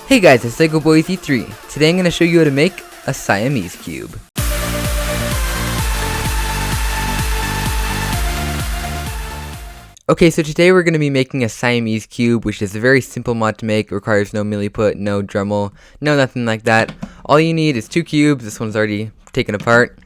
Hey guys, it's Lego Boys E3. Today I'm going to show you how to make a Siamese cube. Okay, so today we're going to be making a Siamese cube, which is a very simple mod to make. It requires no milliput, no Dremel, no nothing like that. All you need is 2 cubes, this one's already taken apart,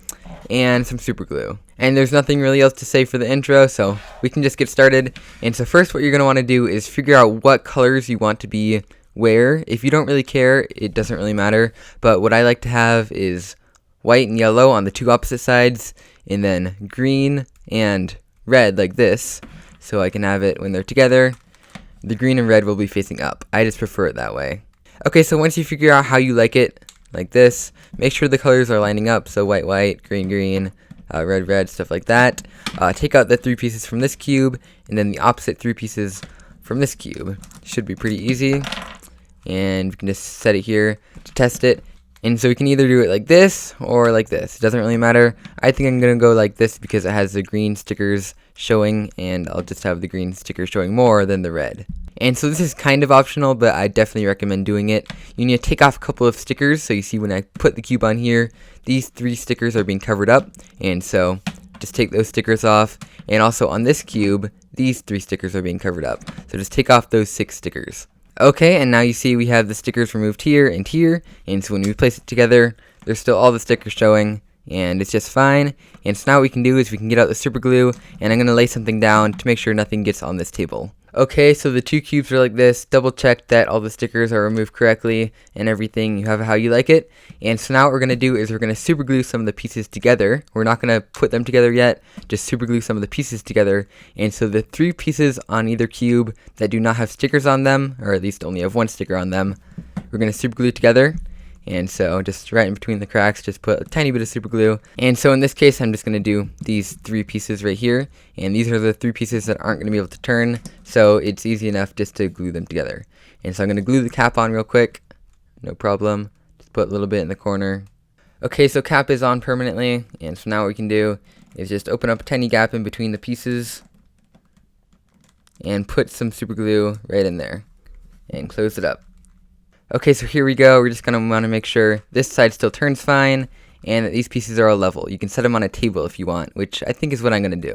and some super glue. And there's nothing really else to say for the intro, so we can just get started. And so first what you're going to want to do is figure out what colors you want to be where. If you don't really care, it doesn't really matter, but what I like to have is white and yellow on the 2 opposite sides, and then green and red like this, so I can have it when they're together. The green and red will be facing up. I just prefer it that way. Okay, so once you figure out how you like it, like this, make sure the colors are lining up, so white, white, green, green, red, red, stuff like that. Take out the 3 pieces from this cube, and then the opposite 3 pieces from this cube. Should be pretty easy. And we can just set it here to test it. And so we can either do it like this or like this. It doesn't really matter. I think I'm going to go like this because it has the green stickers showing, and I'll just have the green stickers showing more than the red. And so this is kind of optional, but I definitely recommend doing it. You need to take off a couple of stickers. So you see when I put the cube on here, these 3 stickers are being covered up. And so just take those stickers off. And also on this cube, these 3 stickers are being covered up. So just take off those 6 stickers. Okay, and now you see we have the stickers removed here, and so when we place it together, there's still all the stickers showing, and it's just fine. And so now what we can do is we can get out the super glue, and I'm going to lay something down to make sure nothing gets on this table. Okay, so the 2 cubes are like this. Double check that all the stickers are removed correctly and everything. You have it how you like it. And so now what we're going to do is we're going to super glue some of the pieces together. We're not going to put them together yet, just super glue some of the pieces together. And so the 3 pieces on either cube that do not have stickers on them, or at least only have 1 sticker on them, we're going to super glue together. And so just right in between the cracks, just put a tiny bit of super glue. And so in this case, I'm just going to do these 3 pieces right here. And these are the 3 pieces that aren't going to be able to turn. So it's easy enough just to glue them together. And so I'm going to glue the cap on real quick. No problem. Just put a little bit in the corner. Okay, so cap is on permanently. And so now what we can do is just open up a tiny gap in between the pieces and put some super glue right in there and close it up. Okay, so here we go. We're just going to want to make sure this side still turns fine and that these pieces are all level. You can set them on a table if you want, which I think is what I'm going to do.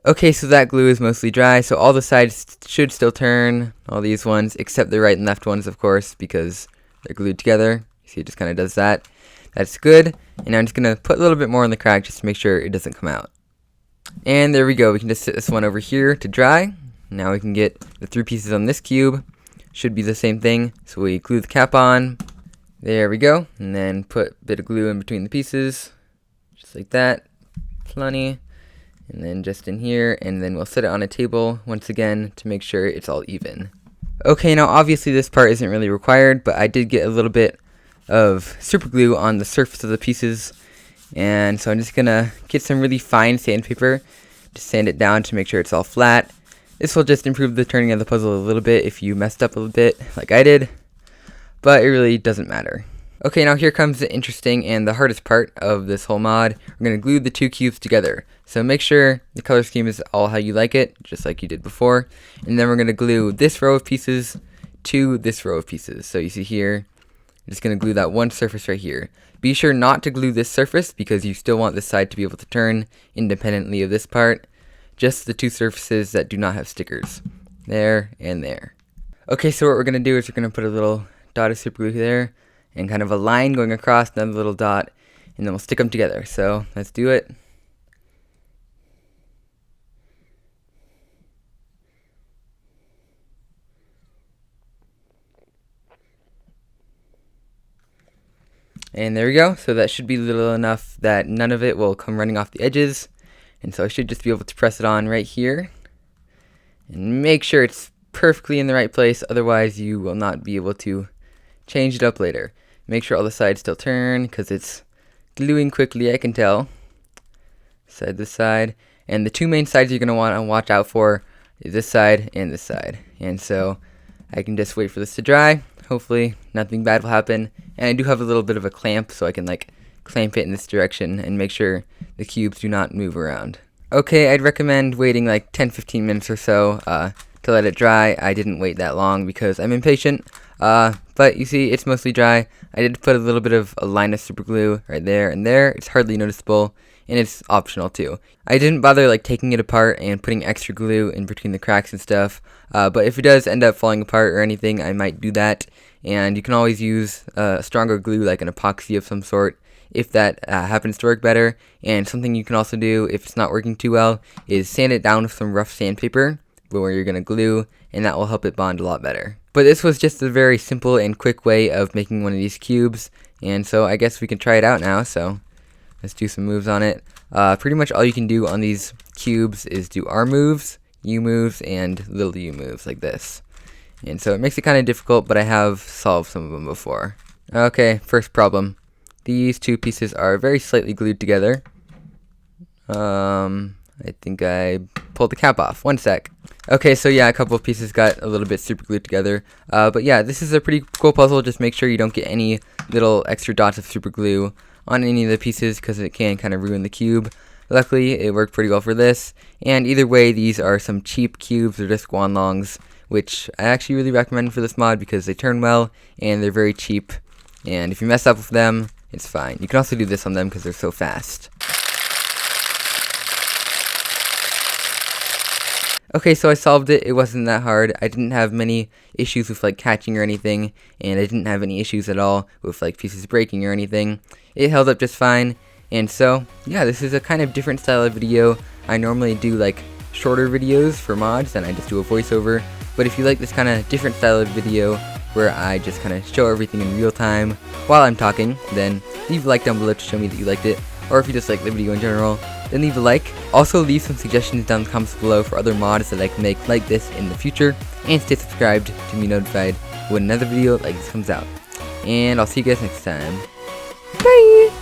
Okay, so that glue is mostly dry, so all the sides should still turn, all these ones, except the right and left ones, of course, because they're glued together. You see, it just kind of does that. That's good. And I'm just going to put a little bit more in the crack just to make sure it doesn't come out. And there we go. We can just sit this one over here to dry. Now we can get the 3 pieces on this cube. Should be the same thing. So we glue the cap on. There we go. And then put a bit of glue in between the pieces. Just like that. Plenty. And then just in here. And then we'll set it on a table once again to make sure it's all even. Okay, now obviously this part isn't really required, but I did get a little bit of super glue on the surface of the pieces. And so I'm just going to get some really fine sandpaper to sand it down to make sure it's all flat. This will just improve the turning of the puzzle a little bit if you messed up a little bit, like I did, but it really doesn't matter. Okay, now here comes the interesting and the hardest part of this whole mod. We're going to glue the 2 cubes together. So make sure the color scheme is all how you like it, just like you did before. And then we're going to glue this row of pieces to this row of pieces. So you see here, I'm just going to glue that one surface right here. Be sure not to glue this surface because you still want this side to be able to turn independently of this part. Just the 2 surfaces that do not have stickers. There and there. Okay, so what we're going to do is we're going to put a little dot of super glue there and kind of a line going across another little dot, and then we'll stick them together. So let's do it. And there we go. So that should be little enough that none of it will come running off the edges. And so I should just be able to press it on right here and make sure it's perfectly in the right place. Otherwise, you will not be able to change it up later. Make sure all the sides still turn because it's gluing quickly, I can tell. Side this side. And the 2 main sides you're going to want to watch out for is this side and this side. And so I can just wait for this to dry. Hopefully nothing bad will happen. And I do have a little bit of a clamp so I can clamp it in this direction and make sure the cubes do not move around. Okay, I'd recommend waiting like 10-15 minutes or so to let it dry. I didn't wait that long because I'm impatient. But you see, it's mostly dry. I did put a little bit of a line of super glue right there and there. It's hardly noticeable, and it's optional too. I didn't bother like taking it apart and putting extra glue in between the cracks and stuff, but if it does end up falling apart or anything, I might do that. And you can always use stronger glue, like an epoxy of some sort, if that happens to work better. And something you can also do if it's not working too well is sand it down with some rough sandpaper where you're going to glue, and that will help it bond a lot better. But this was just a very simple and quick way of making one of these cubes, and so I guess we can try it out now. So let's do some moves on it. Pretty much all you can do on these cubes is do R moves, U moves, and little U moves like this. And so it makes it kind of difficult, but I have solved some of them before. Okay, first problem. These two pieces are very slightly glued together. I think I pulled the cap off. One sec. Okay, so yeah, a couple of pieces got a little bit super glued together. But yeah, this is a pretty cool puzzle. Just make sure you don't get any little extra dots of super glue on any of the pieces, because it can kind of ruin the cube. Luckily, it worked pretty well for this. And either way, these are some cheap cubes. They're just Guanlongs, which I actually really recommend for this mod because they turn well and they're very cheap. And if you mess up with them, it's fine. You can also do this on them because they're so fast. Okay, so I solved it. It wasn't that hard. I didn't have many issues with like catching or anything, and I didn't have any issues at all with like pieces breaking or anything. It held up just fine. And so, yeah, this is a kind of different style of video. I normally do like shorter videos for mods, and I just do a voiceover. But if you like this kind of different style of video where I just kind of show everything in real time while I'm talking, then leave a like down below to show me that you liked it. Or if you just like the video in general, then leave a like. Also leave some suggestions down in the comments below for other mods that I can make like this in the future. And stay subscribed to be notified when another video like this comes out. And I'll see you guys next time. Bye!